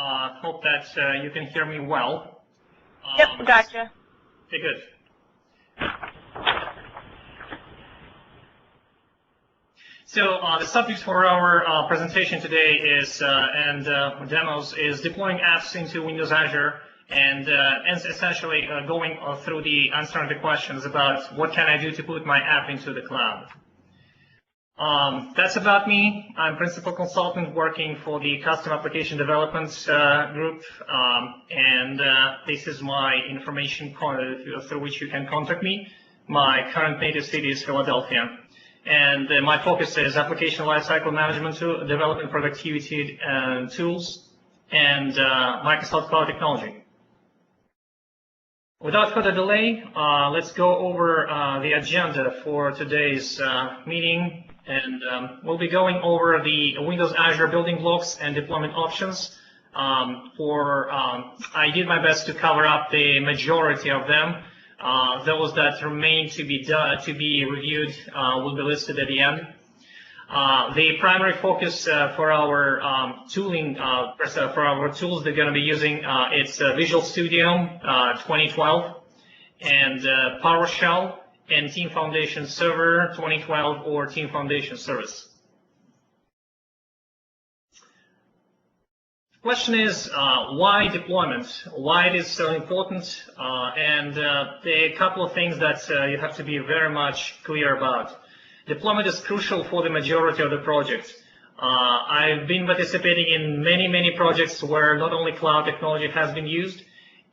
Hope that you can hear me well. Yep, gotcha. Okay, good. So the subject for our presentation today is demos is deploying apps into Windows Azure and essentially going through the answering the questions about what can I do to put my app into the cloud. That's about me. I'm principal consultant working for the custom application development group, and this is my information through which you can contact me. My current native city is Philadelphia, and my focus is application lifecycle management, development productivity tools, and Microsoft Cloud technology. Without further delay, let's go over the agenda for today's meeting. And we'll be going over the Windows Azure building blocks and deployment options. I did my best to cover up the majority of them. Those that remain to be reviewed will be listed at the end. The primary focus for our tooling, for our tools they're going to be using, it's Visual Studio 2012 and PowerShell and Team Foundation Server 2012 or Team Foundation Service. The question is why deployment? Why it is so important? And there are a couple of things that you have to be very much clear about. Deployment is crucial for the majority of the projects. I've been participating in many projects where not only cloud technology has been used,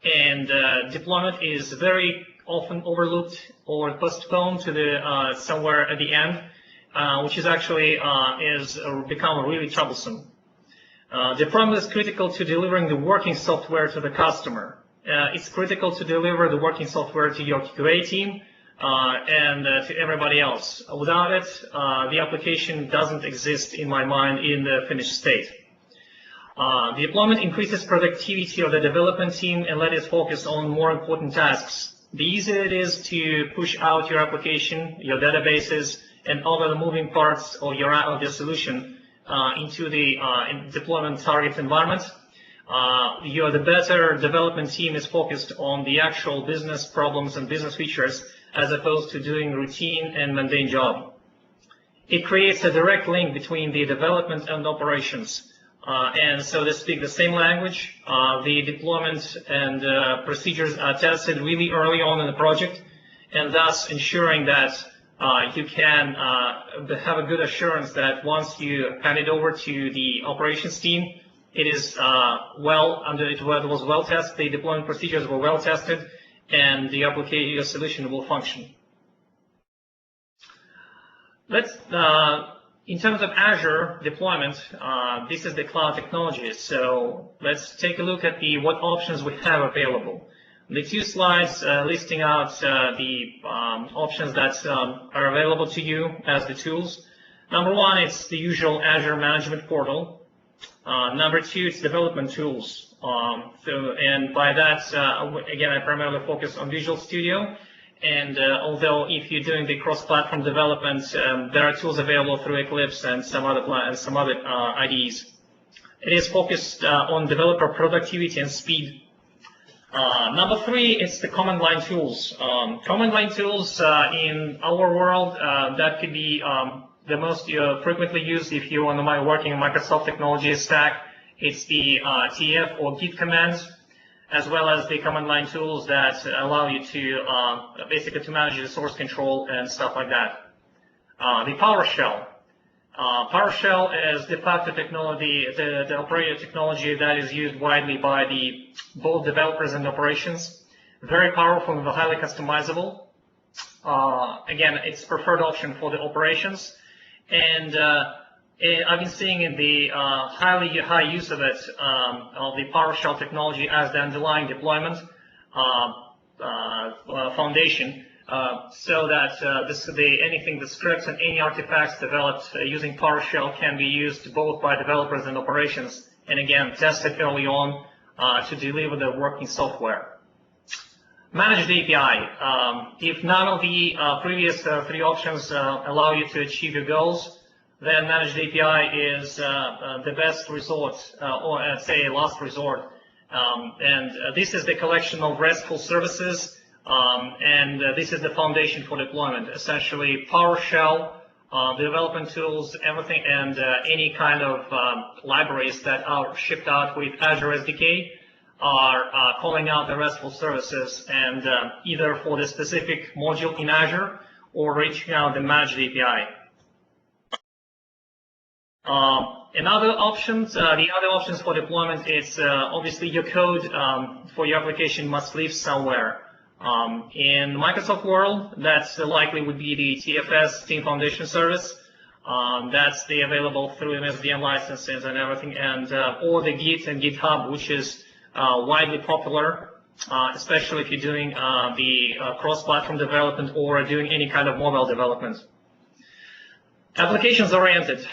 and deployment is very often overlooked or postponed to the somewhere at the end, which is actually become really troublesome. Deployment is critical to delivering the working software to the customer. It's critical to deliver the working software to your QA team and to everybody else. Without it, the application doesn't exist in my mind in the finished state. The deployment increases productivity of the development team and let it focus on more important tasks. The easier it is to push out your application, your databases, and all the moving parts of your solution into the deployment target environment, the better development team is focused on the actual business problems and business features as opposed to doing routine and mundane job. It creates a direct link between the development and operations. And so they speak the same language. The deployment and procedures are tested really early on in the project, and thus ensuring that you can have a good assurance that once you hand it over to the operations team, it is it was well tested, the deployment procedures were well tested, and the application solution will function. In terms of Azure deployment, this is the cloud technology. So let's take a look at what options we have available. The two slides listing out the options that are available to you as the tools. Number one, it's the usual Azure Management Portal. Number two, it's development tools. And by that, again, I primarily focus on Visual Studio. And although if you're doing the cross-platform development, there are tools available through Eclipse and some other IDEs. It is focused on developer productivity and speed. Number three, it's the command line tools. Command line tools in our world, that could be the most frequently used if you want to working in Microsoft technology stack. It's the TF or Git commands, as well as the command line tools that allow you to basically to manage the source control and stuff like that. The PowerShell. PowerShell is de facto technology, the operator technology that is used widely by both developers and operations. Very powerful and highly customizable. Again, it's preferred option for the operations, and I've been seeing in the high use of it, of the PowerShell technology as the underlying deployment foundation, so that anything, the scripts and any artifacts developed using PowerShell can be used both by developers and operations, and again, tested early on to deliver the working software. Managed API. If none of the previous three options allow you to achieve your goals, then managed API is the best resort, or I'd say last resort. This is the collection of RESTful services, and this is the foundation for deployment. Essentially, PowerShell, the development tools, everything, and any kind of libraries that are shipped out with Azure SDK are calling out the RESTful services, and either for the specific module in Azure or reaching out the managed API. The other options for deployment is obviously your code for your application must live somewhere. In Microsoft world, that's likely would be the TFS, Team Foundation Service. That's available through MSDN licenses and everything, and or the Git and GitHub, which is widely popular, especially if you're doing the cross-platform development or doing any kind of mobile development. Applications-oriented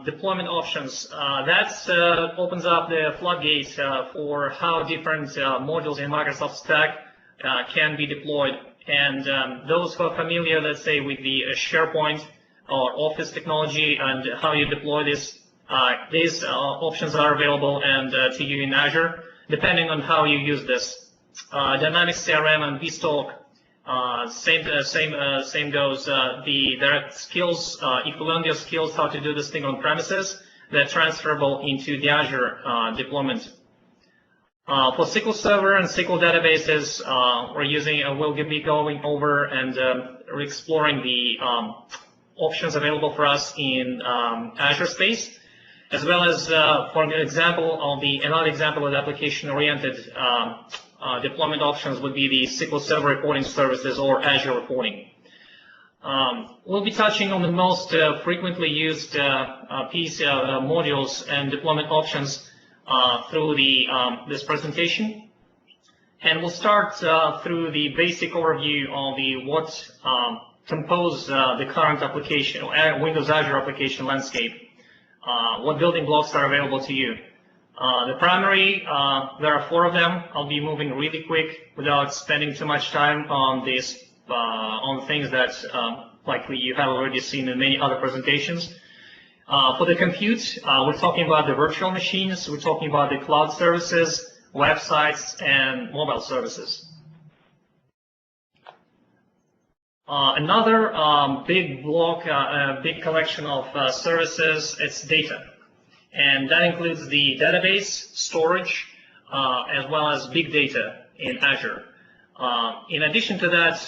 deployment options. That opens up the floodgate for how different modules in Microsoft stack can be deployed. And those who are familiar, let's say, with the SharePoint or Office technology and how you deploy this, these options are available and to you in Azure, depending on how you use this. Dynamics CRM and vStock, same goes. There are skills, if you learn your skills how to do this thing on premises, they're transferable into the Azure deployment. For SQL Server and SQL databases, we'll be going over and exploring the options available for us in Azure space, as well as for another example of the application-oriented deployment options would be the SQL Server reporting services or Azure reporting. We'll be touching on the most frequently used modules and deployment options through this presentation, and we'll start through the basic overview of what compose the current application or Windows Azure application landscape. What building blocks are available to you? The primary, there are 4 of them. I'll be moving really quick without spending too much time on this, on things that likely you have already seen in many other presentations. For the compute, we're talking about the virtual machines, we're talking about the cloud services, websites, and mobile services. Another big block, big collection of services, it's data. And that includes the database, storage, as well as big data in Azure. In addition to that,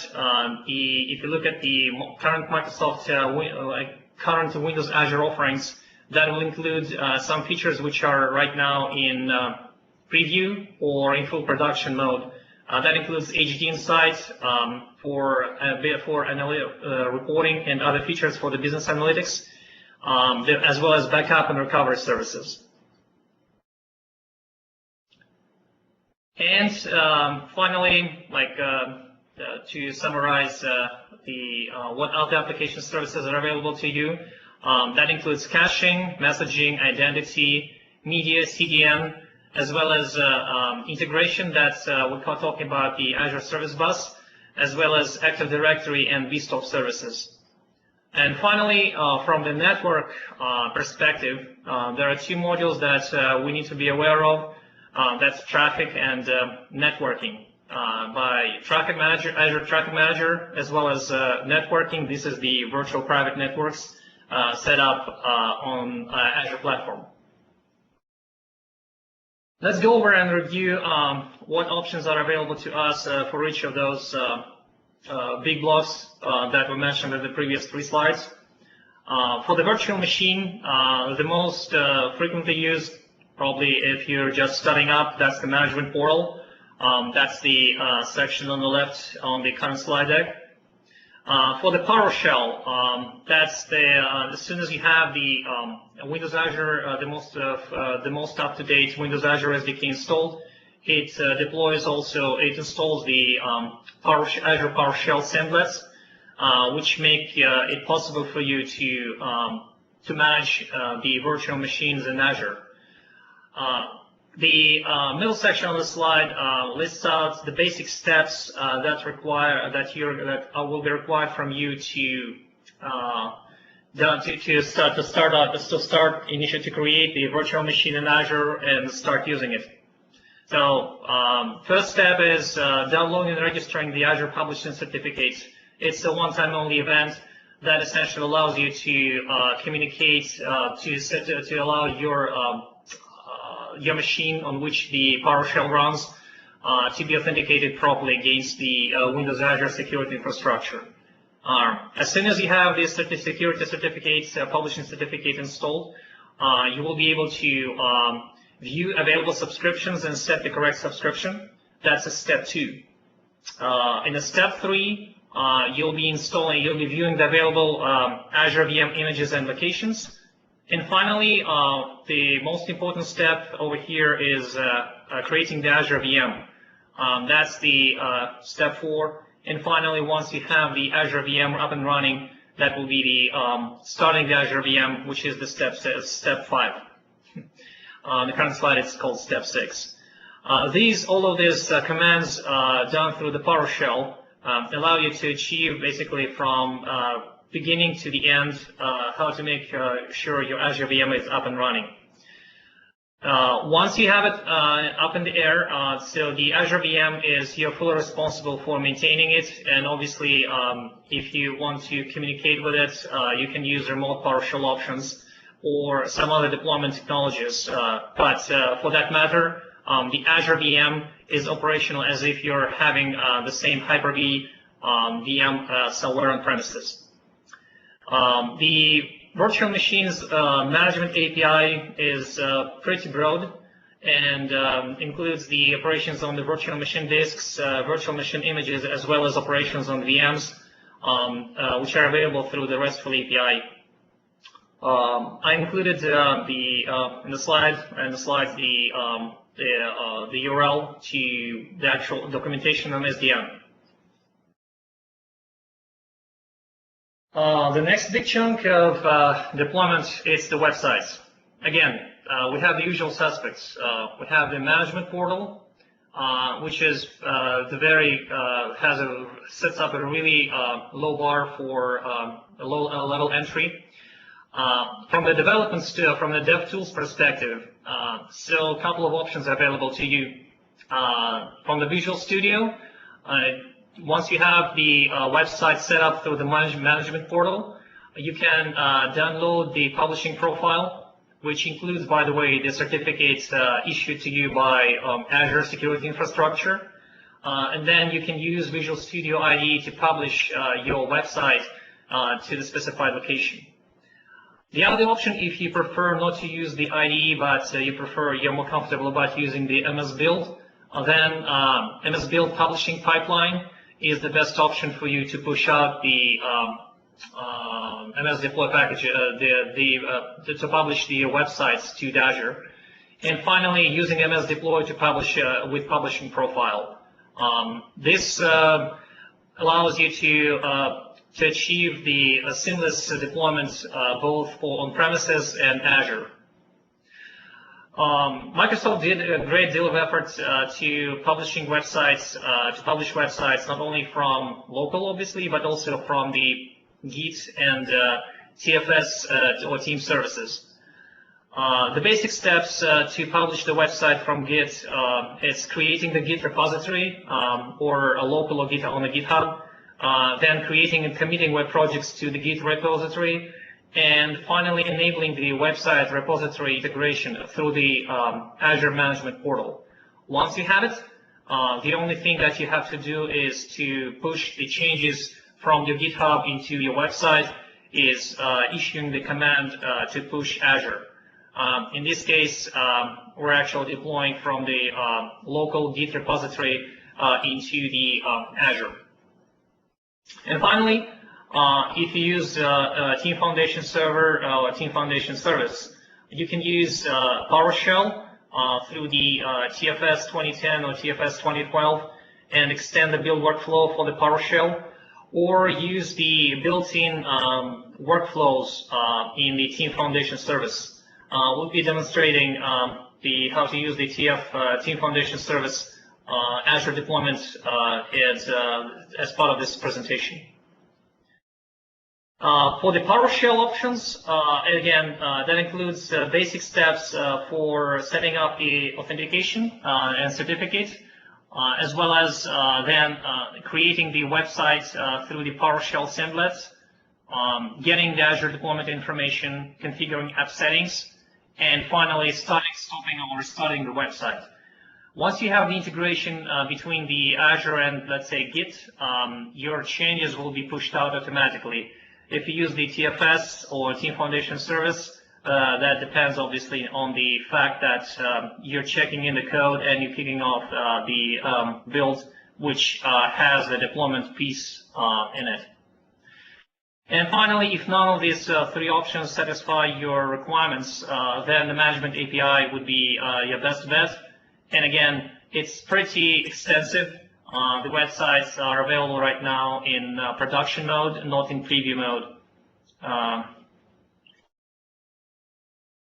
if you look at the current Microsoft, current Windows Azure offerings, that will include some features which are right now in preview or in full production mode. That includes HD Insight for reporting and other features for the business analytics, as well as backup and recovery services. And finally, to summarize what other application services are available to you, that includes caching, messaging, identity, media, CDN, as well as integration that we're talking about the Azure Service Bus, as well as Active Directory and vStock services. And finally, from the network perspective, there are 2 modules that we need to be aware of. That's traffic and networking. By Traffic Manager, Azure Traffic Manager, as well as networking, this is the virtual private networks set up on Azure platform. Let's go over and review what options are available to us for each of those big blocks that were mentioned in the previous 3 slides. For the virtual machine, the most frequently used, probably if you're just starting up, that's the management portal. That's the section on the left on the current slide deck. For the PowerShell, that's as soon as you have the Windows Azure, the most up-to-date Windows Azure SDK installed, it deploys also, it installs the Azure PowerShell templates, which make it possible for you to manage the virtual machines in Azure. The middle section of the slide lists out the basic steps that will be required from you to to create the virtual machine in Azure and start using it. So first step is downloading and registering the Azure Publishing Certificate. It's a one-time only event that essentially allows you to communicate, to allow your machine on which the PowerShell runs to be authenticated properly against the Windows Azure security infrastructure. As soon as you have this security certificate, publishing certificate installed, you will be able to view available subscriptions and set the correct subscription. That's a step 2. In a step 3, you'll be viewing the available Azure VM images and locations. And finally, the most important step over here is creating the Azure VM. That's the step 4. And finally, once you have the Azure VM up and running, that will be the starting the Azure VM, which is the step 5. On the current slide, it's called step 6. All of these commands done through the PowerShell allow you to achieve basically from beginning to the end how to make sure your Azure VM is up and running. Once you have it up in the air, so the Azure VM you're fully responsible for maintaining it, and obviously if you want to communicate with it, you can use remote PowerShell options or some other deployment technologies. But for that matter, the Azure VM is operational as if you're having the same Hyper-V VM somewhere on premises. The virtual machines management API is pretty broad and includes the operations on the virtual machine disks, virtual machine images, as well as operations on VMs, which are available through the RESTful API. I included in the slides the URL to the actual documentation on SDN. The next big chunk of deployment is the websites. Again, we have the usual suspects. We have the management portal, which is sets up a really low bar for a low-level entry. From the DevTools perspective, still a couple of options available to you. From the Visual Studio, once you have the website set up through the management portal, you can download the publishing profile, which includes, by the way, the certificates issued to you by Azure Security Infrastructure. And then you can use Visual Studio IDE to publish your website to the specified location. The other option, if you prefer not to use the IDE, but you're more comfortable about using the MS Build, then MS Build publishing pipeline is the best option for you to push out the MS Deploy package to publish the websites to Azure. And finally, using MS Deploy to publish with publishing profile. This allows you to achieve the seamless deployment both for on-premises and Azure. Microsoft did a great deal of effort to publish websites not only from local, obviously, but also from the Git and TFS or team services. The basic steps to publish the website from Git is creating the Git repository or a local or Git on a GitHub, then creating and committing web projects to the Git repository, and finally enabling the website repository integration through the Azure Management Portal. Once you have it, the only thing that you have to do is to push the changes from your GitHub into your website, is issuing the command to push Azure. In this case, we're actually deploying from the local Git repository into the Azure. And finally, if you use a Team Foundation server or a Team Foundation service, you can use PowerShell through the TFS 2010 or TFS 2012 and extend the build workflow for the PowerShell, or use the built-in workflows in the Team Foundation service. We'll be demonstrating how to use the Team Foundation service Azure deployment as part of this presentation. For the PowerShell options, again, that includes basic steps for setting up the authentication and certificate, as well as then creating the website through the PowerShell symbols, getting the Azure deployment information, configuring app settings, and finally stopping or restarting the website. Once you have the integration between the Azure and, let's say, Git, your changes will be pushed out automatically. If you use the TFS or Team Foundation service, that depends obviously on the fact that you're checking in the code and you're kicking off the build, which has the deployment piece in it. And finally, if none of these three options satisfy your requirements, then the management API would be your best bet. And again, it's pretty extensive. The websites are available right now in production mode, not in preview mode.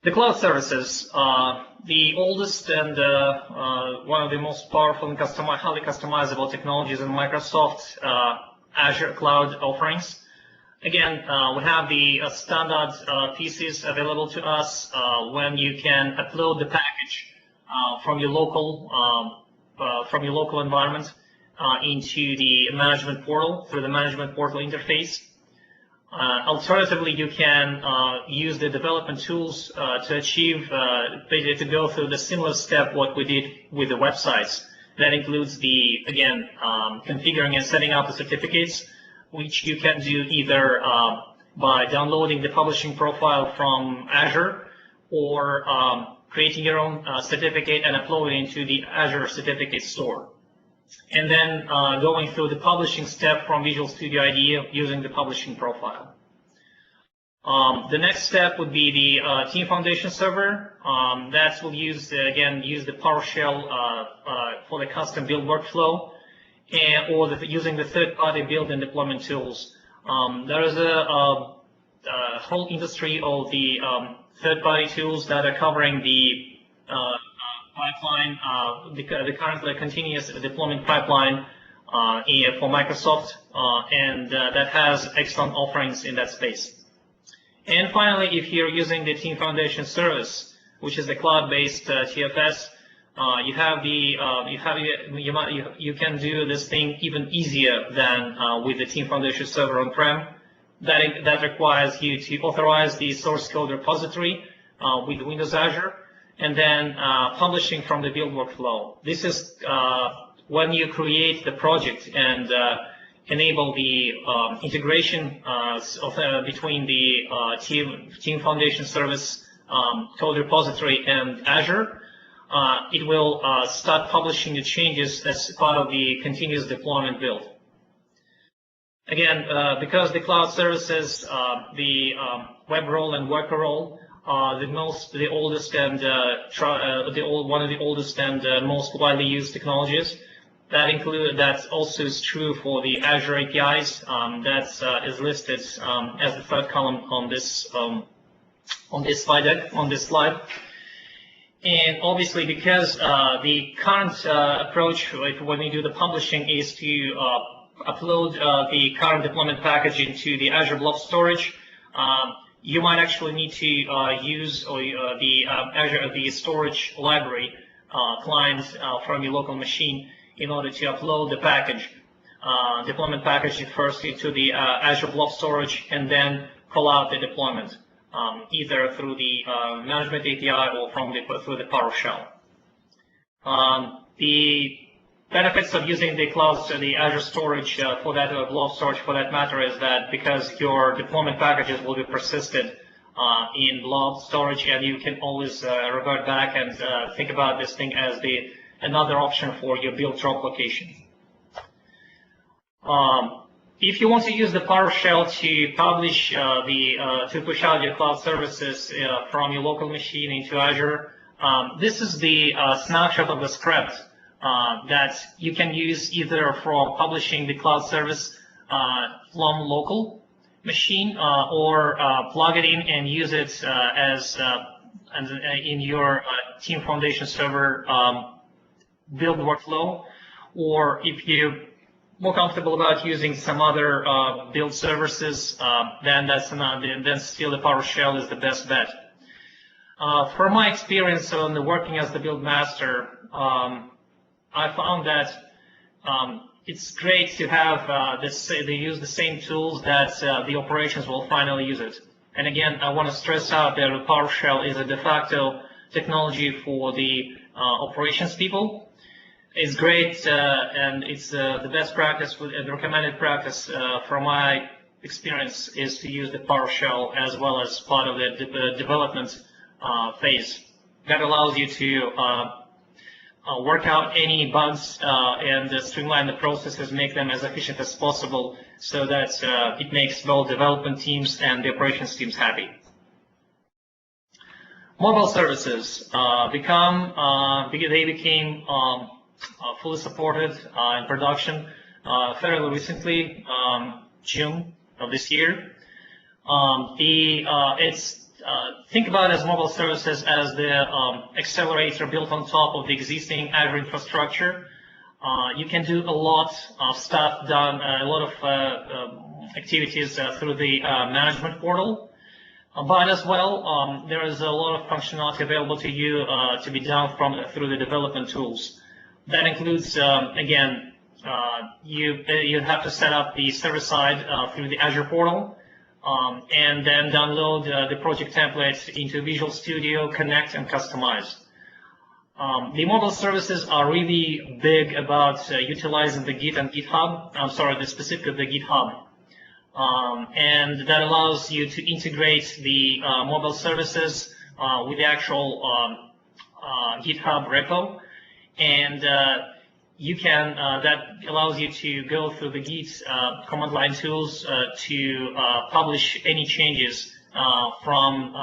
The cloud services, the oldest and one of the most powerful and highly customizable technologies in Microsoft Azure cloud offerings. Again, we have the standard pieces available to us when you can upload the package from your local environment into the management portal through the management portal interface. Alternatively, you can use the development tools to achieve, basically to go through the similar step what we did with the websites. That includes the, again, configuring and setting up the certificates, which you can do either by downloading the publishing profile from Azure or creating your own certificate and uploading it into the Azure Certificate Store. And then going through the publishing step from Visual Studio IDE using the publishing profile. The next step would be the Team Foundation server. That will use the PowerShell for the custom build workflow, or using the third-party build and deployment tools. There is a whole industry of the third-party tools that are covering the pipeline, the currently continuous deployment pipeline for Microsoft, and that has excellent offerings in that space. And finally, if you're using the Team Foundation service, which is the cloud-based TFS, you can do this thing even easier than with the Team Foundation server on-prem. That requires you to authorize the source code repository with Windows Azure, and then publishing from the build workflow. This is when you create the project and enable the integration between the Team Foundation service code repository and Azure. It will start publishing the changes as part of the continuous deployment build. Again, because the cloud services, the web role and worker role, one of the oldest and most widely used technologies. That also is true for the Azure APIs. That is listed as the third column on this slide. And obviously, because the current approach when we do the publishing is to upload the current deployment package into the Azure Blob storage, you might actually need to use the storage library client from your local machine in order to upload the package, deployment package first into the Azure Blob storage, and then call out the deployment, either through the management API or through the PowerShell. The benefits of using the cloud, the Azure storage for that, Blob storage for that matter, is that because your deployment packages will be persisted in Blob storage, and you can always revert back and think about this thing as another option for your build drop location. If you want to use the PowerShell to publish to push out your cloud services from your local machine into Azure, this is the snapshot of the script that you can use either for publishing the cloud service from local machine or plug it in and use it as in your Team Foundation server build workflow. Or if you more comfortable about using some other build services, then still the PowerShell is the best bet. From my experience on the working as the build master, I found that it's great to have they use the same tools that the operations will finally use it. And again, I want to stress out that PowerShell is a de facto technology for the operations people. It's great, and it's the best practice, the recommended practice from my experience is to use the PowerShell as well as part of the development phase. That allows you to work out any bugs and streamline the processes, make them as efficient as possible, so that it makes both development teams and the operations teams happy. Mobile services became fully supported in production fairly recently, June of this year. Think about it as mobile services as the accelerator built on top of the existing Azure infrastructure. You can do a lot of stuff done, a lot of activities through the management portal. But as well, there is a lot of functionality available to you to be done through the development tools. That includes, again, you have to set up the server side through the Azure portal, and then download the project templates into Visual Studio, connect, and customize. The mobile services are really big about utilizing the Git and GitHub. Specifically the GitHub. And that allows you to integrate the mobile services with the actual GitHub repo, and you can that allows you to go through the Git command line tools to publish any changes from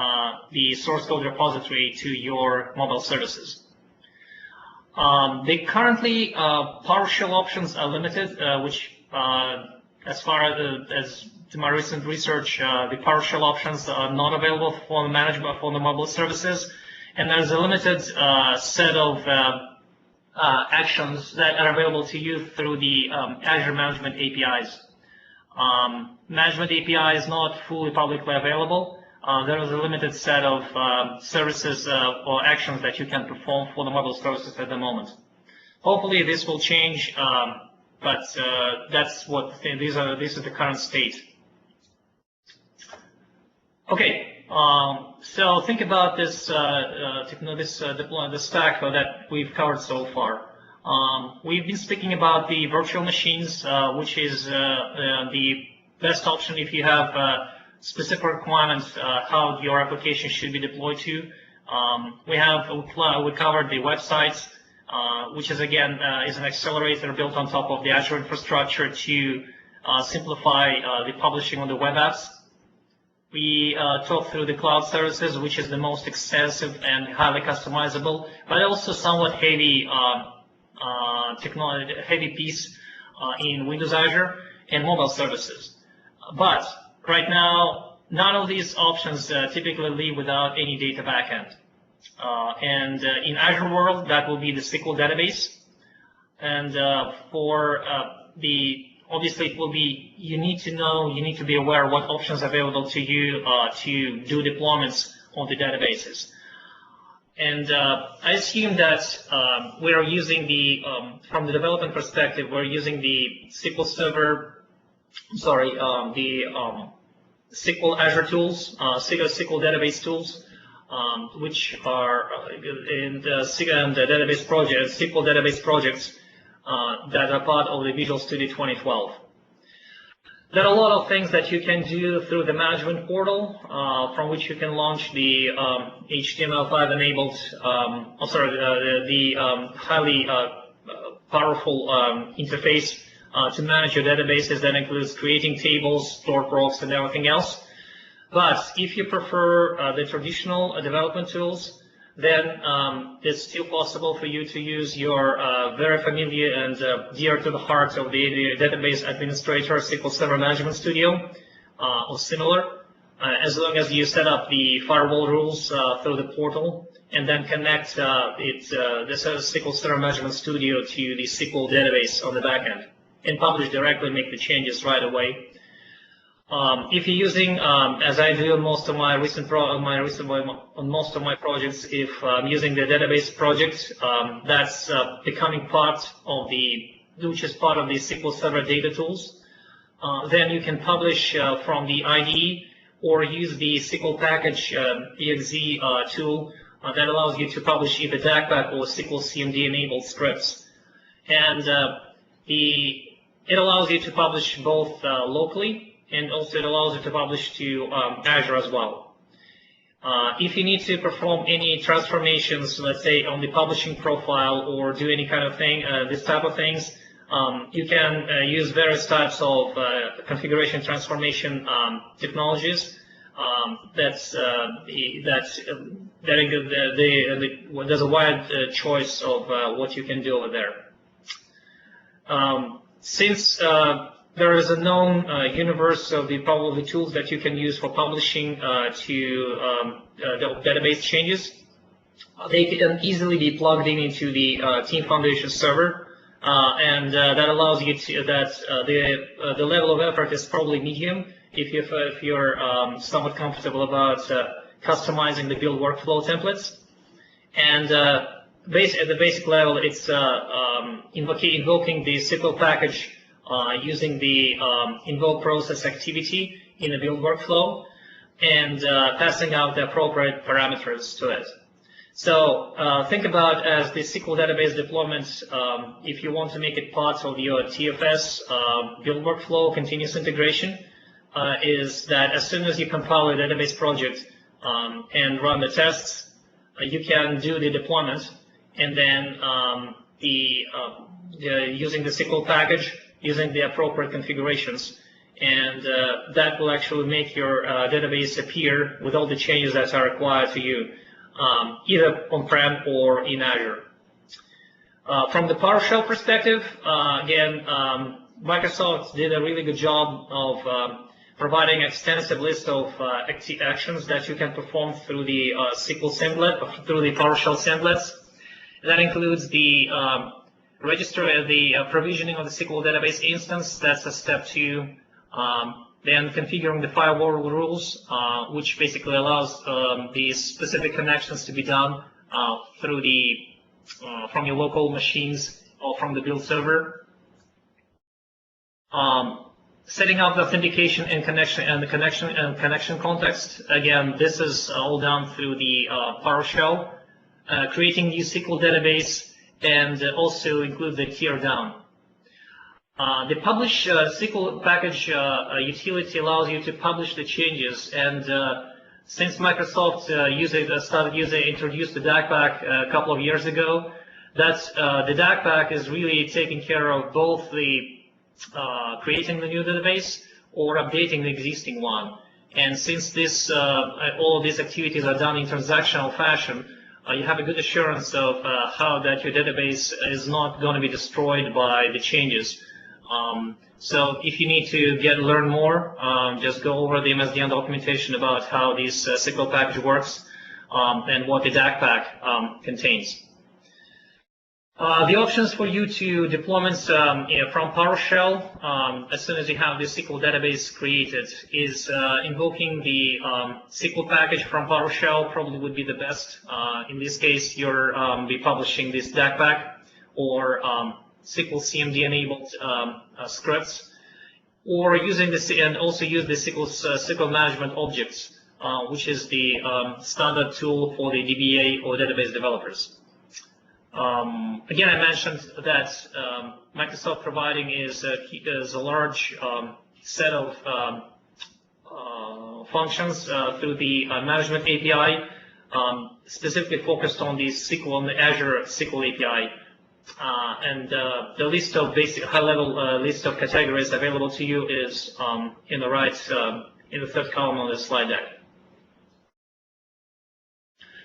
the source code repository to your mobile services. Currently PowerShell options are limited, which as far as to my recent research, the PowerShell options are not available for the management for the mobile services, and there's a limited set of actions that are available to you through the Azure Management APIs. Management API is not fully publicly available. There is a limited set of services or actions that you can perform for the mobile services at the moment. Hopefully this will change, but that's what this is the current state. Okay. So think about this stack that we've covered so far. We've been speaking about the virtual machines, which is the best option if you have specific requirements how your application should be deployed to. We covered the websites, which is again is an accelerator built on top of the Azure infrastructure to simplify the publishing on the web apps. We talked through the cloud services, which is the most extensive and highly customizable, but also somewhat heavy heavy piece in Windows Azure and mobile services. But right now, none of these options typically leave without any data backend. And in Azure world, that will be the SQL database. And for obviously, it will be, you need to be aware what options are available to you to do deployments on the databases. And I assume that we are using from the development perspective, we're using the SQL Server, the SQL Azure tools, SQL database tools, which are in the SQL database projects that are part of the Visual Studio 2012. There are a lot of things that you can do through the management portal, from which you can launch the HTML5 enabled, the highly powerful interface to manage your databases. That includes creating tables, store procs, and everything else. But if you prefer the traditional development tools, then it's still possible for you to use your very familiar and dear to the heart of the database administrator, SQL Server Management Studio, or similar, as long as you set up the firewall rules through the portal and then connect the SQL Server Management Studio to the SQL database on the back end. and publish directly, make the changes right away. If you're using, as I do on most of my on most of my projects, if I'm using the database project, that's becoming part of which is part of the SQL Server data tools. Then you can publish from the IDE or use the SQL package exe tool that allows you to publish either DACPAC or SQL CMD enabled scripts. And it allows you to publish both locally, and also it allows you to publish to Azure as well. If you need to perform any transformations, let's say on the publishing profile, or do any kind of thing, this type of things, you can use various types of configuration transformation technologies. There's a wide choice of what you can do over there. Since there is a known universe of probably tools that you can use for publishing to the database changes, they can easily be plugged into the Team Foundation server, and that allows you to the level of effort is probably medium if you're somewhat comfortable about customizing the build workflow templates. And at the basic level, it's invoking the SQL package using the invoke process activity in the build workflow and passing out the appropriate parameters to it. So think about as the SQL database deployment, if you want to make it part of your TFS build workflow continuous integration, is that as soon as you compile a database project and run the tests, you can do the deployment, and then using the SQL package, using the appropriate configurations, and that will actually make your database appear with all the changes that are required to you, either on-prem or in Azure. From the PowerShell perspective, again, Microsoft did a really good job of providing an extensive list of actions that you can perform through the SQL singlet, or through the PowerShell singlets. That includes the provisioning of the SQL database instance. That's a step 2. Then configuring the firewall rules, which basically allows these specific connections to be done through from your local machines or from the build server. Setting up the authentication and connection context. Again, this is all done through the PowerShell. Creating new SQL database, and also include the tear down. The publish SQL package utility allows you to publish the changes, and since Microsoft introduced the DACPAC a couple of years ago, that's the DACPAC is really taking care of both the creating the new database or updating the existing one. And since all of these activities are done in transactional fashion, you have a good assurance of how that your database is not going to be destroyed by the changes. So if you need to learn more, just go over the MSDN documentation about how this SQL package works and what the DACPAC contains. The options for you to deployments from PowerShell, as soon as you have the SQL database created, is invoking the SQL package from PowerShell probably would be the best. In this case, you're be publishing this DACPAC or SQL CMD enabled scripts, or using this, and also use the SQL management objects, which is the standard tool for the DBA or database developers. Again, I mentioned that Microsoft providing is a large set of functions through the management API, specifically focused on the SQL on the Azure SQL API, and the list of basic high-level list of categories available to you is in the right in the third column on the slide deck.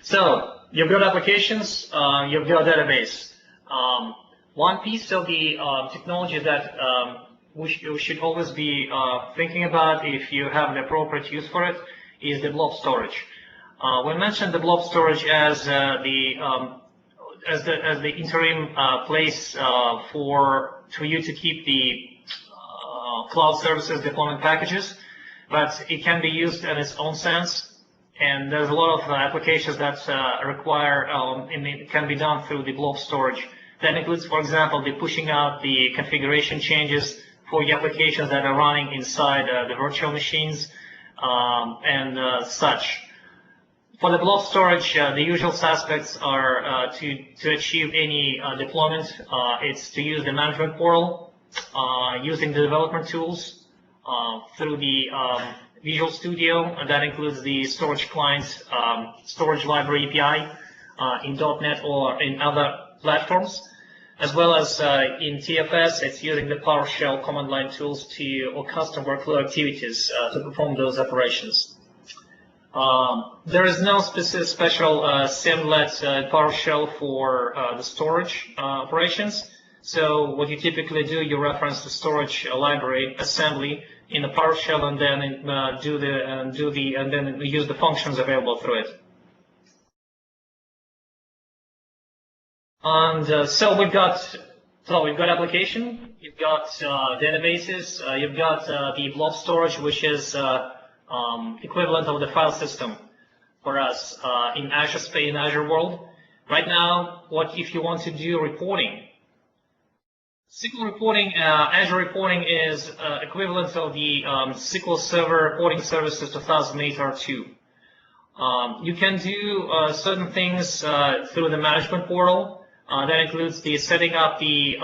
So you've got applications, you've got database. One piece of the technology that you should always be thinking about if you have the appropriate use for it is the blob storage. We mentioned the blob storage as the interim place for you to keep the cloud services deployment packages, but it can be used in its own sense. And there's a lot of applications that require, and it can be done through the BLOB storage. That includes, for example, the pushing out the configuration changes for the applications that are running inside the virtual machines and such. For the BLOB storage, the usual suspects are to achieve any deployment. It's to use the management portal, using the development tools through the Visual Studio, and that includes the storage client, storage library API in .NET or in other platforms, as well as in TFS, it's using the PowerShell command line tools or custom workflow activities to perform those operations. There is no special symlet PowerShell for the storage operations. So what you typically do, you reference the storage library assembly in the PowerShell, and then and then use the functions available through it. And so we've got application, you've got databases, you've got the blob storage, which is equivalent of the file system for us in Azure space, in Azure world. Right now, what if you want to do reporting? SQL reporting, Azure reporting is equivalent of the SQL Server reporting services 2008 R2. You can do certain things through the management portal. That includes the setting up the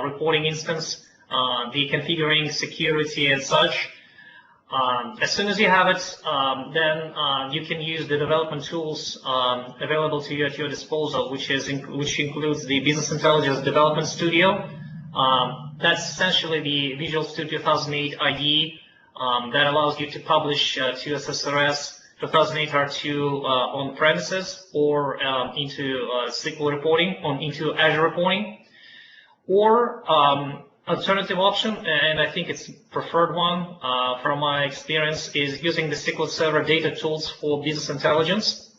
reporting instance, the configuring security and such. As soon as you have it, then you can use the development tools available to you at your disposal, which includes the Business Intelligence Development Studio. That's essentially the Visual Studio 2008 IDE that allows you to publish to SSRS 2008 R2 on premises or into SQL reporting, into Azure reporting, or alternative option, and I think it's preferred one from my experience, is using the SQL Server data tools for business intelligence,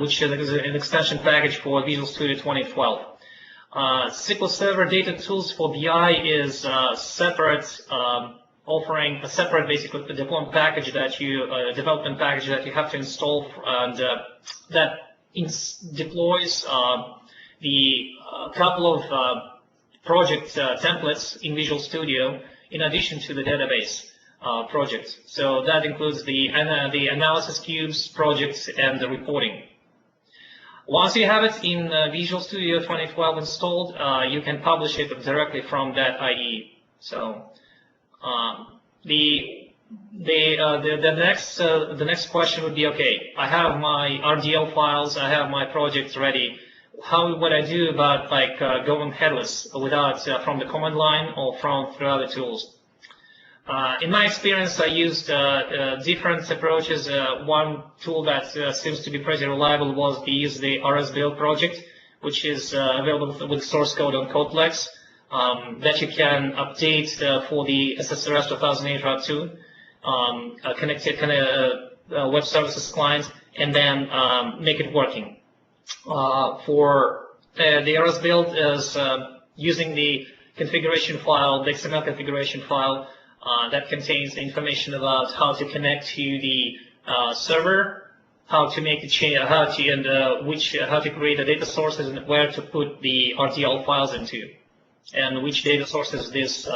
which is an extension package for Visual Studio 2012. SQL Server data tools for BI is separate, offering a separate basically deployment package that development package that you have to install, and that deploys the couple of project templates in Visual Studio in addition to the database project. So that includes the analysis cubes projects and the reporting. Once you have it in Visual Studio 2012 installed, you can publish it directly from that IDE. So the next question would be, okay, I have my RDL files, I have my projects ready. How would I do about going headless without from the command line or through other tools? In my experience, I used different approaches. One tool that seems to be pretty reliable was the RSBuild project, which is available with source code on Codeplex that you can update for the SSRS 2008 R2 connected web services client, and then make it working. For the RSBuild is using the configuration file, the XML configuration file that contains the information about how to connect to the server, how to make the change, how to create the data sources, and where to put the RTL files into, and which data sources these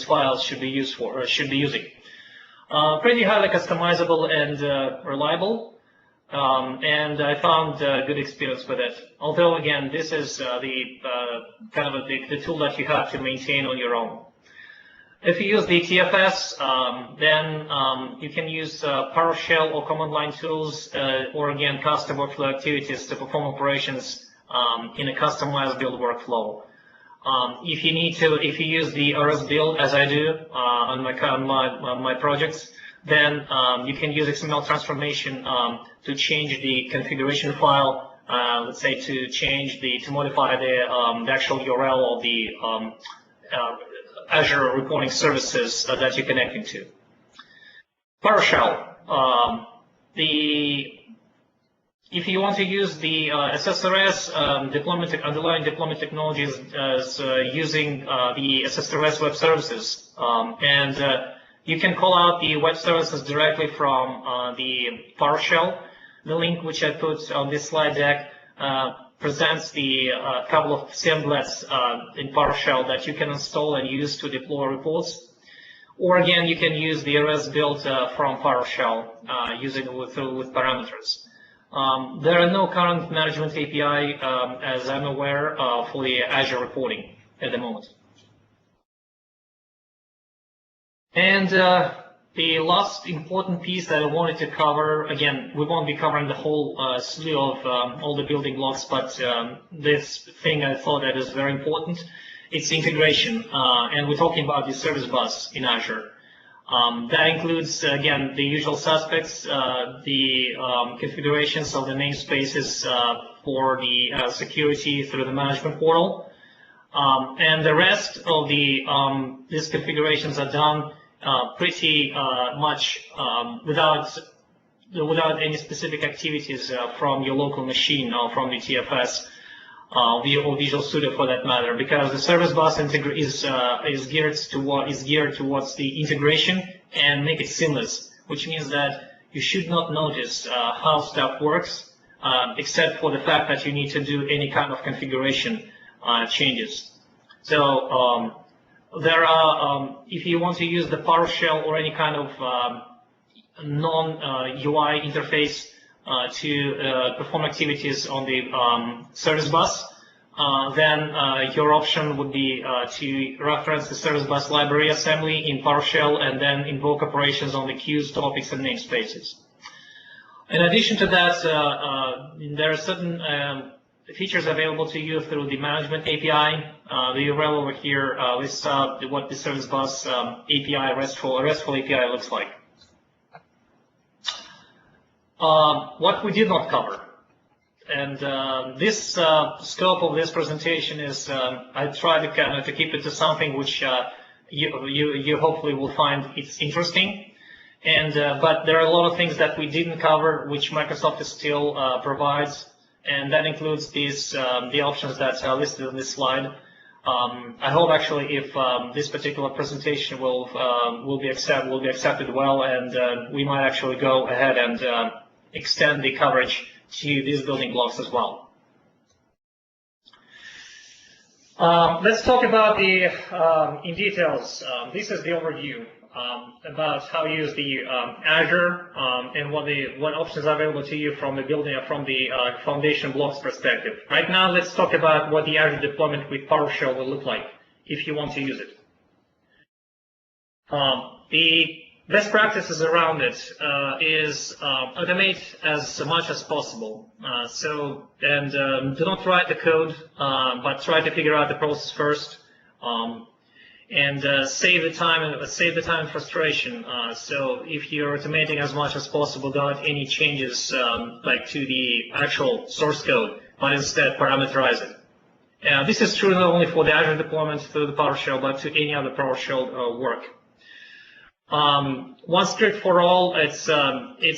files should be used for, or should be using. Pretty highly customizable and reliable. And I found good experience with it. Although again, this is the tool that you have to maintain on your own. If you use the TFS, then you can use PowerShell or command line tools, or again custom workflow activities to perform operations in a customized build workflow. If you use the RSBuild, as I do on my projects, then you can use XML transformation to change the configuration file. Let's say to modify the actual URL of the Azure reporting services that you're connecting to. PowerShell. The If you want to use the SSRS underlying deployment technologies as using the SSRS web services, you can call out the web services directly from the PowerShell. The link which I put on this slide deck presents the couple of assemblers in PowerShell that you can install and use to deploy reports. Or again, you can use the RS built from PowerShell using with parameters. There are no current management API, as I'm aware, for the Azure reporting at the moment. And the last important piece that I wanted to cover, again, we won't be covering the whole slew of all the building blocks, but this thing I thought that is very important. It's integration, and we're talking about the service bus in Azure. That includes, again, the usual suspects, the configurations of the namespaces for the security through the management portal. And the rest of these configurations are done pretty much without any specific activities from your local machine or from the TFS or Visual Studio for that matter, because the service bus is geared towards the integration and make it seamless, which means that you should not notice how stuff works, except for the fact that you need to do any kind of configuration changes. So there are, if you want to use the PowerShell or any kind of non-UI interface to perform activities on the service bus, then your option would be to reference the service bus library assembly in PowerShell and then invoke operations on the queues, topics, and namespaces. In addition to that, there are certain features available to you through the management API. The URL over here lists out what the service bus API, RESTful API looks like. What we did not cover, and this scope of this presentation is, I try to keep it to something which you hopefully will find it's interesting. And but there are a lot of things that we didn't cover, which Microsoft still provides, and that includes these the options that are listed on this slide. I hope actually if this particular presentation will be accepted well, and we might actually go ahead and extend the coverage to these building blocks as well. Let's talk about the in details. This is the overview about how to use the Azure and what options are available to you from the foundation blocks perspective. Right now, let's talk about what the Azure deployment with PowerShell will look like if you want to use it. The best practices around it is automate as much as possible. Do not write the code, but try to figure out the process first, and save the time and frustration. So if you're automating as much as possible without any changes like to the actual source code, but instead parameterize it. This is true not only for the Azure deployment through the PowerShell, but to any other PowerShell work. One script for all. It's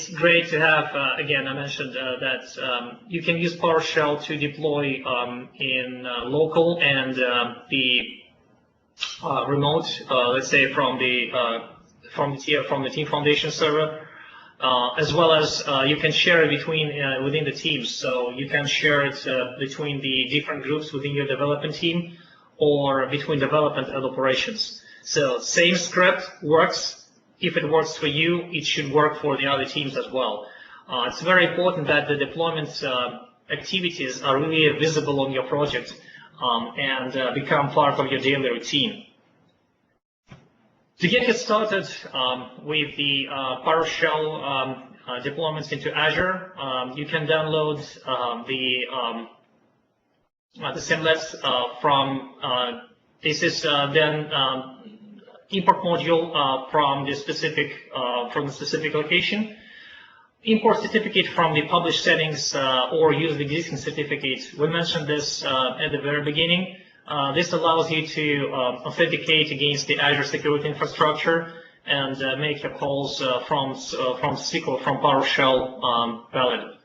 great to have. Again, I mentioned that you can use PowerShell to deploy in local and the remote. Let's say from the team foundation server, as well as you can share it within the teams. So you can share it between the different groups within your development team, or between development and operations. So same script works. If it works for you, it should work for the other teams as well. It's very important that the deployment activities are really visible on your project and become part of your daily routine. To get you started with the PowerShell deployments into Azure, you can download the symlets from this is then import module from the specific location. Import certificate from the published settings or use the existing certificate. We mentioned this at the very beginning. This allows you to authenticate against the Azure security infrastructure and make your calls from SQL, from PowerShell valid.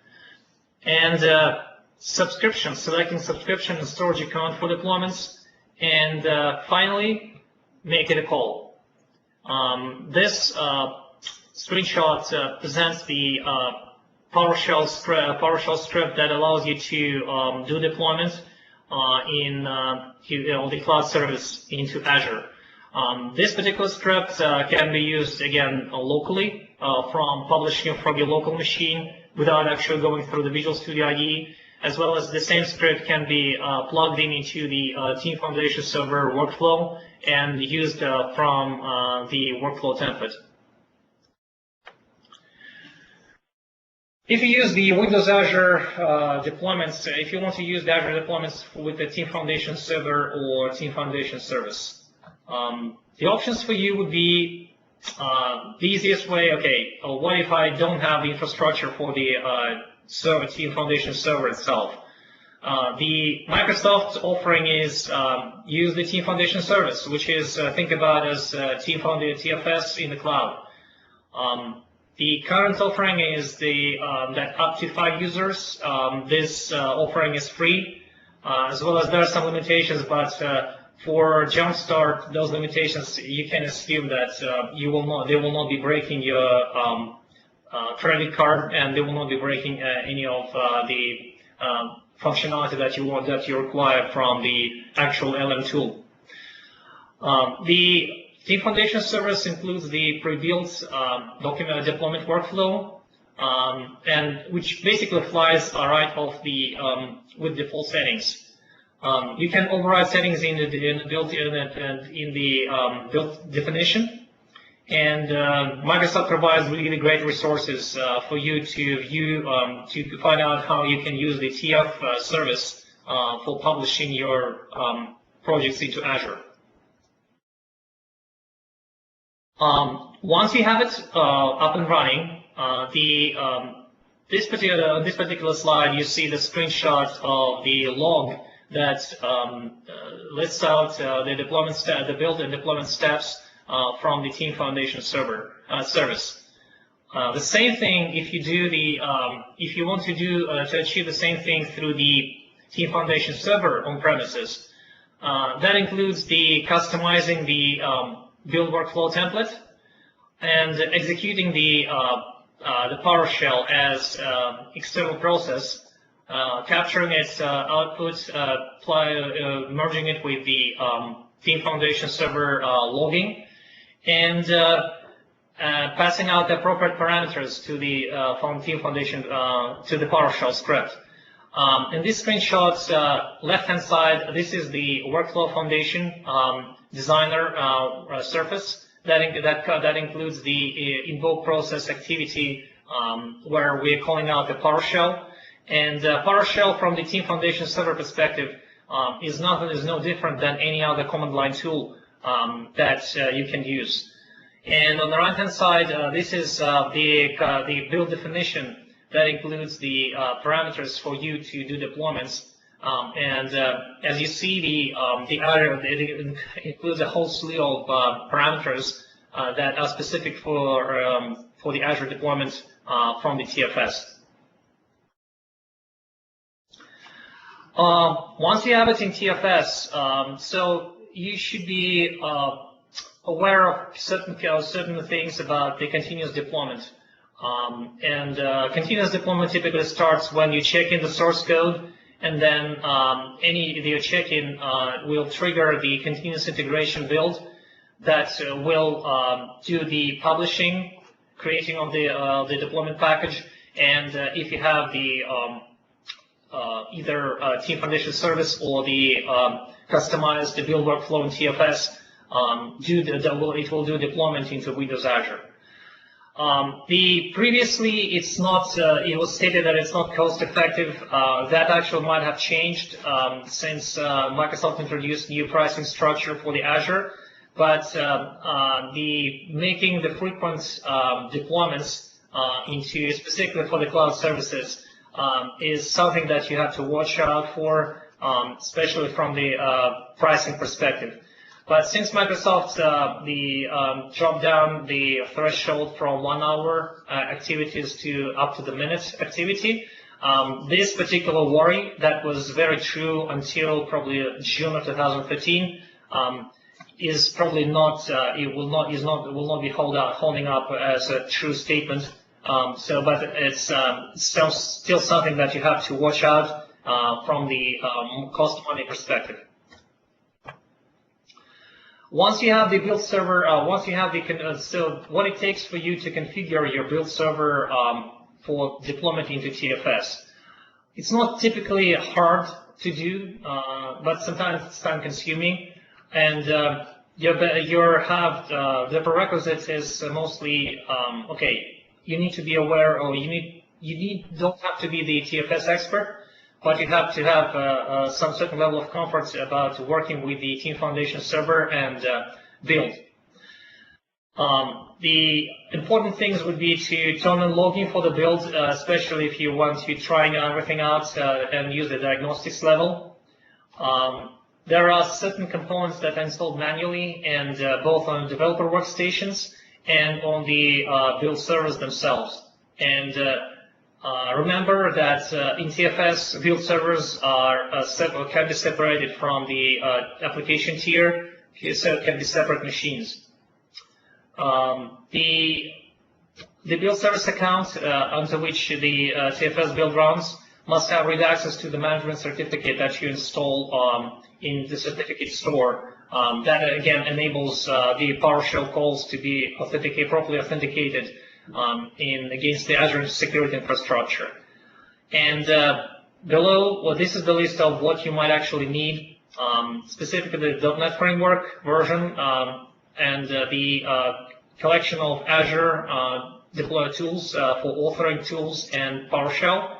And subscription, selecting subscription and storage account for deployments, and finally, make it a call. This screenshot presents the PowerShell script that allows you to do deployment in the cloud service into Azure. This particular script can be used again locally from publishing from your local machine without actually going through the Visual Studio IDE, as well as the same script can be plugged into the Team Foundation server workflow and used from the workflow template. If you use the Windows Azure deployments, if you want to use the Azure deployments with the Team Foundation server or Team Foundation service, the options for you would be the easiest way. Okay, what if I don't have the infrastructure for the Team Foundation server itself? The Microsoft offering is use the Team Foundation service, which is think about as Team Foundation TFS in the cloud. The current offering is that up to 5 users. This offering is free, as well as there are some limitations, but for Jumpstart, those limitations, you can assume that they will not be breaking your credit card, and they will not be breaking any of the functionality that you require from the actual LM tool. The Team Foundation service includes the pre-built document deployment workflow, and which basically flies right off the with default settings. You can override settings in the built definition, and Microsoft provides really great resources for you to view to find out how you can use the TF service for publishing your projects into Azure. Once you have it up and running, this particular slide, you see the screenshot of the log that lists out the deployment the build and deployment steps from the Team Foundation service. The same thing if you do if you want to do to achieve the same thing through the Team Foundation server on premises. That includes the customizing the build workflow template and executing the PowerShell as external process, capturing its output, merging it with the Team Foundation server logging, and passing out the appropriate parameters to the Team Foundation to the PowerShell script. In this screenshot, left-hand side, this is the workflow foundation designer surface that includes the invoke process activity where we're calling out the PowerShell. And PowerShell from the Team Foundation server perspective is no different than any other command line tool that you can use. And on the right-hand side, this is the build definition that includes the parameters for you to do deployments. As you see, it includes a whole slew of parameters that are specific for the Azure deployment from the TFS. Once you have it in TFS, so you should be aware of certain things about the continuous deployment. Continuous deployment typically starts when you check in the source code, and then your check-in will trigger the continuous integration build that will do the publishing, creating of the deployment package, and if you have the either Team Foundation service or the customized build workflow in TFS, it will do deployment into Windows Azure. Previously, it's not. It was stated that it's not cost-effective. That actually might have changed since Microsoft introduced new pricing structure for the Azure. But making the frequent deployments into specifically for the cloud services is something that you have to watch out for, especially from the pricing perspective. But since Microsoft dropped down the threshold from 1 hour activities to up to the minute activity, This particular worry that was very true until probably June of 2013 is probably not. It will not be holding up as a true statement. But it's still something that you have to watch out from the cost money perspective. Once you have the build server, so what it takes for you to configure your build server for deployment into TFS. It's not typically hard to do, but sometimes it's time consuming, and the prerequisites is mostly okay. You need to be aware, or don't have to be the TFS expert, but you have to have some certain level of comfort about working with the Team Foundation server and build. The important things would be to turn on logging for the build, especially if you want to try everything out and use the diagnostics level. There are certain components that are installed manually, and both on developer workstations and on the build servers themselves. And remember that in TFS, build servers can be separated from the application tier, so it can be separate machines. The build service account onto which the TFS build runs must have read access to the management certificate that you install in the certificate store. That again enables the PowerShell calls to be properly authenticated against the Azure security infrastructure. And below, well, this is the list of what you might actually need, specifically the .NET Framework version and the collection of Azure deploy tools for authoring tools and PowerShell,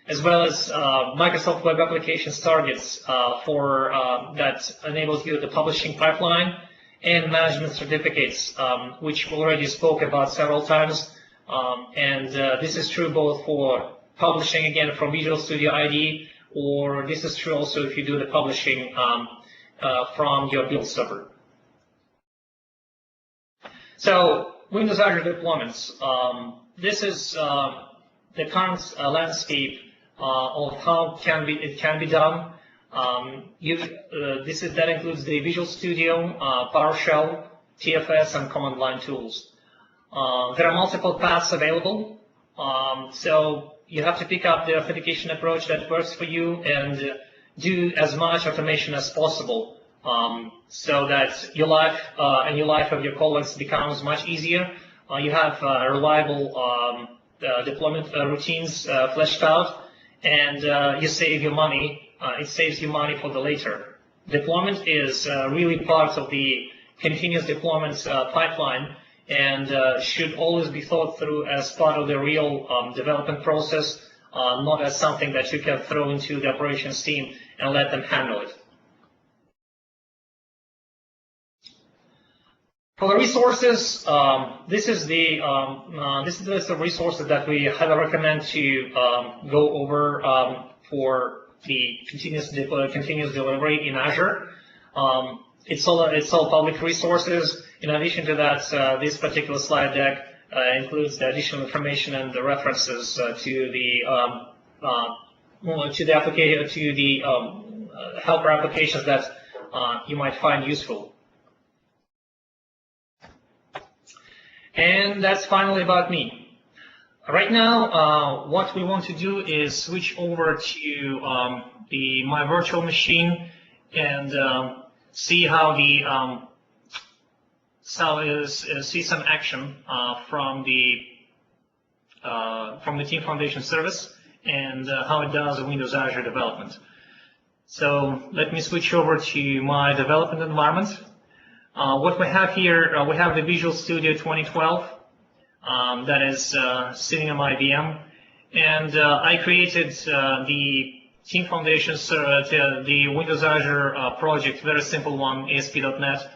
as well as Microsoft Web Applications targets that enables you the publishing pipeline and management certificates, which we already spoke about several times. And this is true both for publishing, again, from Visual Studio ID, or this is true also if you do the publishing from your build server. So, Windows Azure deployments. This is the current landscape of how it can be done. That includes the Visual Studio, PowerShell, TFS, and command line tools. There are multiple paths available, so you have to pick up the authentication approach that works for you and do as much automation as possible, so that your life and your life of your colleagues becomes much easier. You have reliable deployment routines fleshed out, and you save your money. It saves you money for the later. Deployment is really part of the continuous deployment pipeline, and should always be thought through as part of the real development process, not as something that you can throw into the operations team and let them handle it. For the resources, this is the list of resources that we highly recommend to go over for the continuous delivery in Azure. It's all public resources. In addition to that, this particular slide deck includes the additional information and the references to the helper applications that you might find useful. And that's finally about me. Right now, what we want to do is switch over to my virtual machine and see how see some action from the Team Foundation service and how it does Windows Azure development. So let me switch over to my development environment. What we have here, we have the Visual Studio 2012 that is sitting on my VM, and I created the Team Foundation, the Windows Azure project, very simple one, ASP.NET,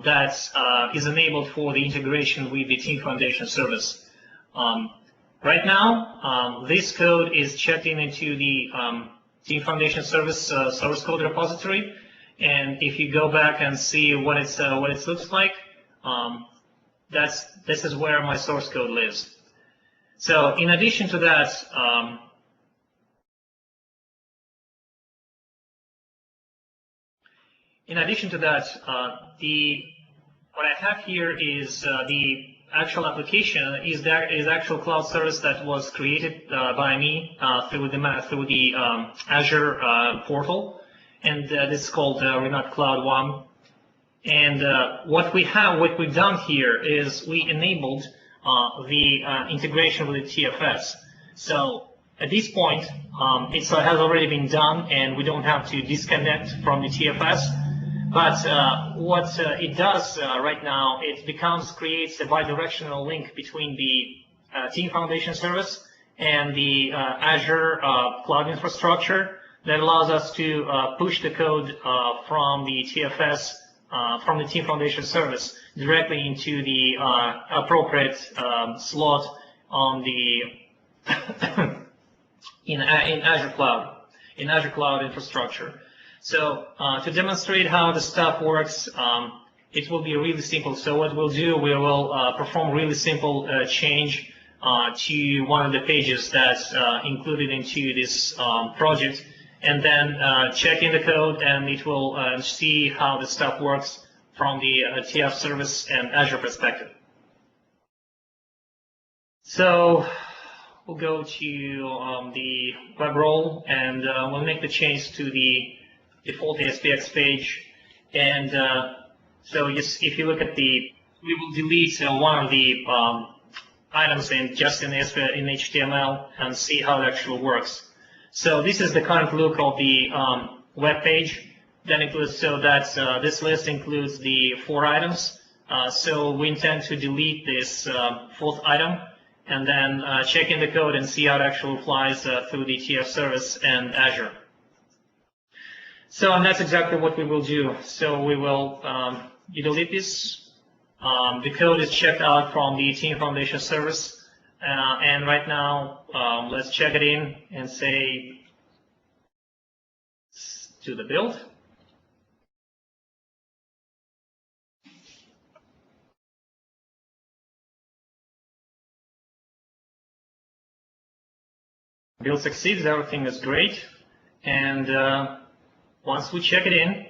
that is enabled for the integration with the Team Foundation service. Right now, this code is checked into the Team Foundation service source code repository. And if you go back and see what it looks like, this is where my source code lives. So in addition to that, In addition to that, what I have here is the actual application is actual cloud service that was created by me through the Azure portal, and this is called Rinat Cloud One. And what we've done here is we enabled the integration with the TFS. So at this point, it has already been done, and we don't have to disconnect from the TFS. But what it does right now, it creates a bidirectional link between the Team Foundation service and the Azure cloud infrastructure that allows us to push the code from the TFS, from the Team Foundation service directly into the appropriate slot on the in Azure Cloud infrastructure. So to demonstrate how the stuff works, it will be really simple. So what we'll do, we will perform really simple change to one of the pages that's included into this project, and then check in the code, and it will see how the stuff works from the TF service and Azure perspective. So we'll go to the web role, and we'll make the change to the default ASPX page. And so if you look at we will delete one of the items in HTML and see how it actually works. So this is the current look of the web page. That includes, so that this list includes the 4 items. So we intend to delete this 4th item, and then check in the code and see how it actually applies through the TF service and Azure. So, and that's exactly what we will do. So we will delete this. The code is checked out from the Team Foundation service, and right now let's check it in and say to the build. Build succeeds, everything is great, and once we check it in,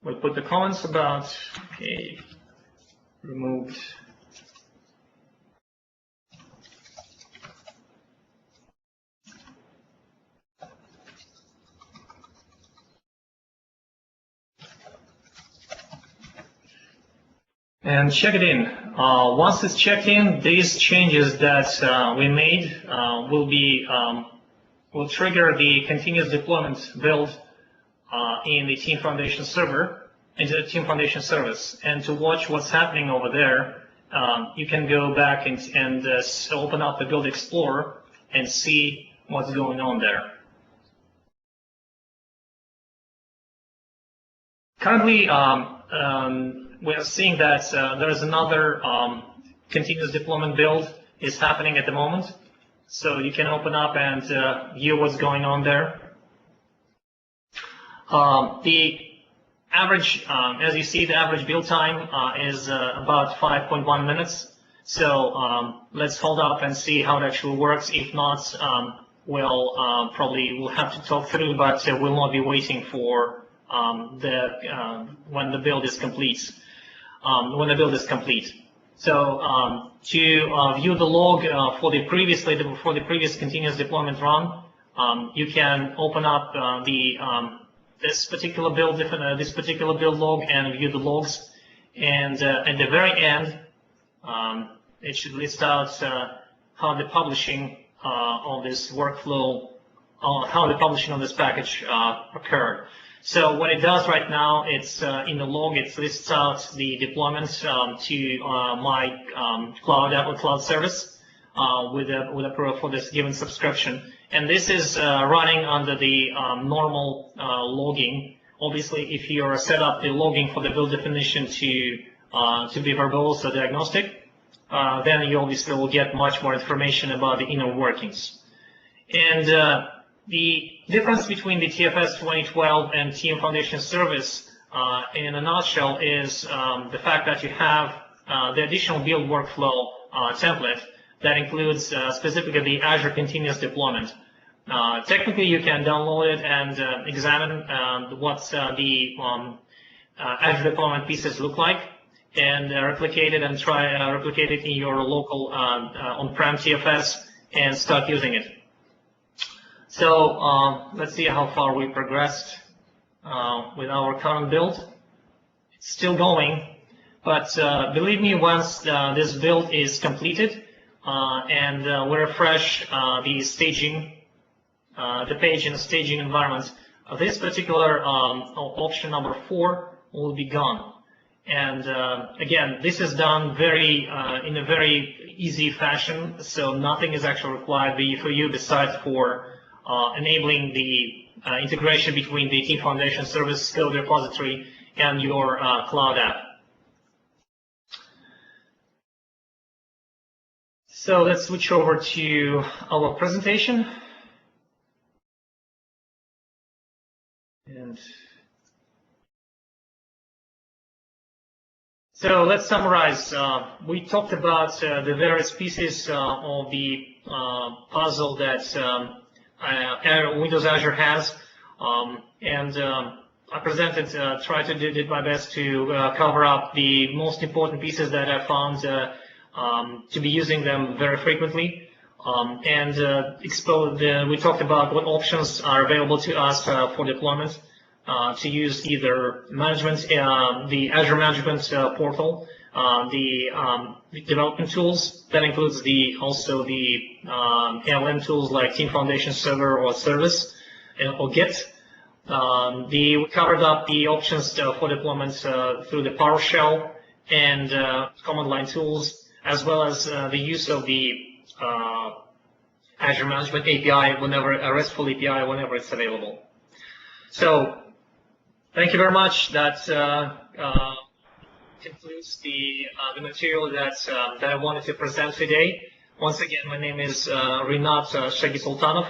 we'll put the comments about, okay, removed. And check it in. Once it's checked in, these changes that we made will trigger the continuous deployment build in the Team Foundation server, into the Team Foundation service. And to watch what's happening over there, you can go back and open up the Build Explorer and see what's going on there. Currently, we are seeing that there is another continuous deployment build is happening at the moment. So you can open up and view what's going on there. The average, as you see, the average build time is about 5.1 minutes. So let's hold up and see how it actually works. If not, we'll have to talk through, but we'll not be waiting for when the build is complete. So to view the log for the previous continuous deployment run, you can open up this particular build log and view the logs. And at the very end, it should list out how the publishing of this workflow, how the publishing of this package occurred. So what it does right now, it's in the log, it lists out the deployment to my cloud service for this given subscription. And this is running under the normal logging. Obviously, if you're set up the logging for the build definition to be verbose or diagnostic, then you obviously will get much more information about the inner workings. And the difference between the TFS 2012 and Team Foundation service, in a nutshell, is the fact that you have the additional build workflow template that includes specifically the Azure continuous deployment. Technically, you can download it and examine what the Azure deployment pieces look like, and replicate it and try replicate it in your local on-prem TFS and start using it. So let's see how far we progressed with our current build. It's still going, but believe me, once this build is completed and we refresh the staging, the page in the staging environment, this particular option number 4 will be gone. And again, this is done in a very easy fashion, so nothing is actually required for you besides for enabling the integration between the Team Foundation Service Code Repository and your cloud app. So let's switch over to our presentation. And so let's summarize. We talked about the various pieces of the puzzle that Windows Azure has, and I presented, did my best to cover up the most important pieces that I found to be using them very frequently, and we talked about what options are available to us for deployment. To use either management, the Azure Management Portal, the development tools. That includes also the ALM tools like Team Foundation Server or Service or Git. We covered up the options for deployment through the PowerShell and command line tools, as well as the use of the Azure Management API whenever a RESTful API whenever it's available. So thank you very much. That concludes the material that I wanted to present today. Once again, my name is Rinat Shagisultanov.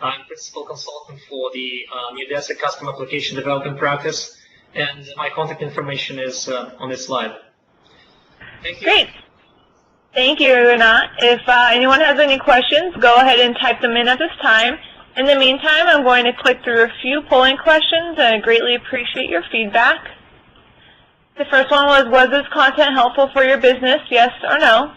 I'm Principal Consultant for the Neudesic Custom Application Development Practice, and my contact information is on this slide. Thank you. Great. Thank you, Rinat. If anyone has any questions, go ahead and type them in at this time. In the meantime, I'm going to click through a few polling questions, and I greatly appreciate your feedback. The first one was this content helpful for your business, yes or no?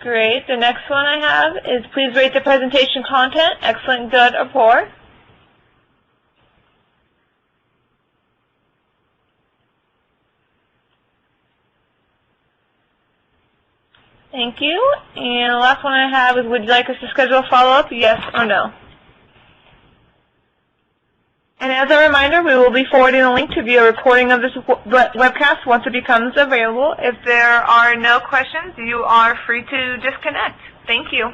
Great. The next one I have is please rate the presentation content, excellent, good, or poor. Thank you. And the last one I have is, would you like us to schedule a follow-up, yes or no? And as a reminder, we will be forwarding a link to view a recording of this webcast once it becomes available. If there are no questions, you are free to disconnect. Thank you.